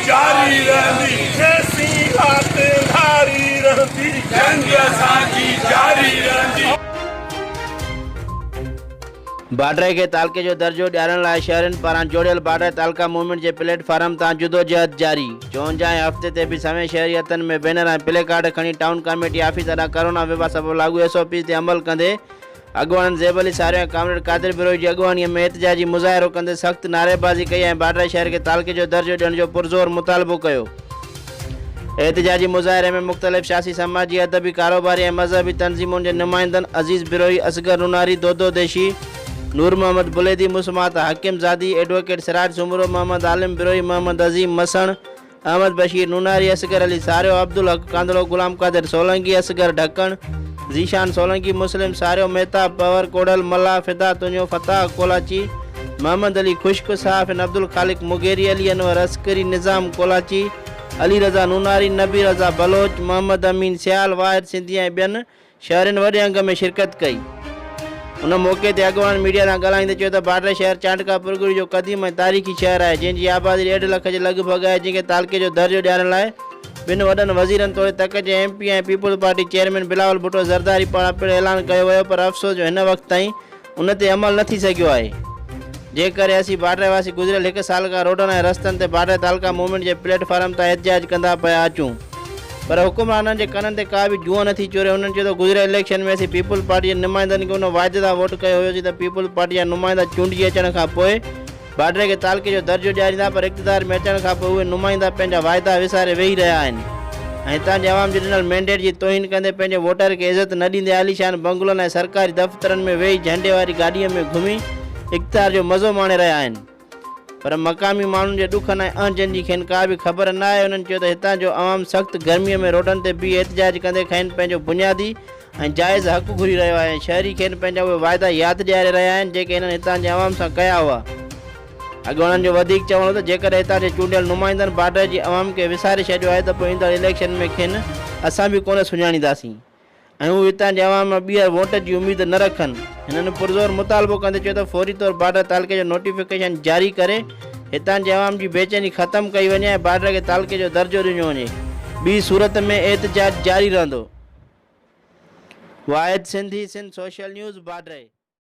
जारी रहंदी जैसी रात धारी रहंदी जंग असांजी जारी रहंदी। बाडरे खे तालके जो दर्जो ॾियारण लाइ शहरनि पारां जोड़ियल बाडर तालका मूवमेंट जे प्लेटफॉर्म तां जुदोजहद जारी। 54 हफ़्ते ते बि सवें शहरी हथनि में बैनर ऐं प्ले कार्ड खणी टाउन कमेटी ऑफिस ॾांहुं कोरोना विबा सबबु लागू SOP ते अमल कंदे अॻुवाणनि ज़ैब अली सारियो ऐं कामरेड कादिर बिरोही जी अॻुवाणीअ में एहतजाजी मुज़ाहिरो कंदे सख़्त नारेबाज़ी कई ऐं बाडर शहर खे तालके जो दर्जो ॾियण जो पुरज़ोर मुतालबो कयो। एहतजाजी मुज़ाहिरे में मुख़्तलिफ़ सियासी समाजी अदबी कारोबारी ऐं मज़हबी तंज़ीमुनि जे नुमाइंदनि अज़ीज़ बिरोही, असगर नूनारी, दोदो देशी, नूर मोहम्मद बुलेदी, मुसमात हकीम ज़ादी, एडवोकेट सिराज सुमरो, मोहम्मद आलिम बिरोही, मोहम्मद अज़ीम मसण, अहमद बशीर नूनारी, असगर अली सारियो, अब्दुल हक कांदड़ो, गुलाम कादिर सोलंकी, असगर ढक्कण, ज़ीशान सोलंकी, मुस्लिम सारियो, मेहता पवर कोडल, मल्ला फिदा तुंजो, फताह कोलाची, मोहम्मद अली खुश्क, सहाफ़िन अब्दुल खालिक मुगेरी, अली अनवर अस्करी, निज़ाम कोलाची, अली रज़ा नूनारी, नबी रज़ा बलोच, मोहम्मद अमीन सियाल, वाहिद सिंधी ऐं ॿियनि शहरनि वॾे अंग में शिरकत कई। उन मौक़े ते अॻुवान मीडिया सां ॻाल्हाईंदे चयो त बाडर शहर चांटका पुरगुड़ी जो क़दीम ऐं तारीख़ी शहर आहे, जंहिंजी आबादी 1.5 लख जे लॻभॻि आहे, जंहिंखे तालके जो दर्जो ॾियारण लाइ ॿिनि वॾनि वज़ीरनि तोड़े तक जे MP ऐं Peoples Party chairman Bilawal Bhutto Zardari पारां पिणु ऐलान कयो वियो, पर अफ़सोस जो हिन वक़्त ताईं उन ते अमल न थी सघियो आहे। जंहिं करे असीं बाडर वासी गुज़िरियल 1 साल खां रोडनि ऐं रस्तनि ते बाडर तालका मूवमेंट जे प्लेटफॉर्म तां एहतजाज कंदा पिया अचूं, पर हुकुमराननि जे कननि ते का बि जूअ नथी चोरे। उन्हनि चयो त गुज़िरियल इलेक्शन में असीं पीपुल्स पार्टी जे नुमाइंदनि खे उन वाइदे सां वोट कयो हुयोसीं त पीपुल्स पार्टी जा नुमाइंदा चूंडिजी अचण खां पोइ बाडर खे तालके जो दर्जो ॾियारींदा, पर इक़्तिदार में अचण खां पोइ उहे नुमाइंदा पंहिंजा वाइदा विसारे वेही रहिया आहिनि ऐं हितां जे अवाम जे ॾिनल मैंडेट जी तौहीन कंदे पंहिंजे वोटर खे इज़त न ॾींदे आलीशान बंगलनि ऐं सरकारी दफ़्तरनि में वेही झंडे वारी गाॾीअ में घुमी इक़्तिदार जो मज़ो माणे रहिया आहिनि, पर मक़ामी माण्हुनि जे ॾुखनि ऐं अहंजनि जी खेनि का बि ख़बर न आहे। उन्हनि चयो त हितां जो अवाम सख़्तु गर्मीअ में रोडनि ते बीह एहतजाज कंदे खेनि पंहिंजो बुनियादी ऐं जाइज़ हक़ घुरी रहियो आहे ऐं शहरी खेनि पंहिंजा उहे वाइदा यादि ॾियारे रहिया आहिनि जेके हिननि हितां जे अवाम सां कया हुआ। अॻुवाणनि जो वधीक चवणो त जेकॾहिं हितां जे चूंडियल नुमाइंदनि बाडर जी अवाम खे विसारे छॾियो आहे त पोइ ईंदड़ इलेक्शन में खेनि असां बि कोन सुञाणींदासीं ऐं हू हितां जे अवाम मां ॿीहर वोट जी उमेद न रखनि। हिननि पुरज़ोर मुतालबो कंदे चयो त फौरी तौर बाडर तालके जो नोटिफिकेशन जारी करे हितां जे अवाम जी बेचैनी ख़तमु कई वञे ऐं बाडर खे तालके जो दर्जो ॾिनो वञे, ॿी सूरत में एहतजाज जारी रहंदो। Wahid Sindhi, Sindh social news, border.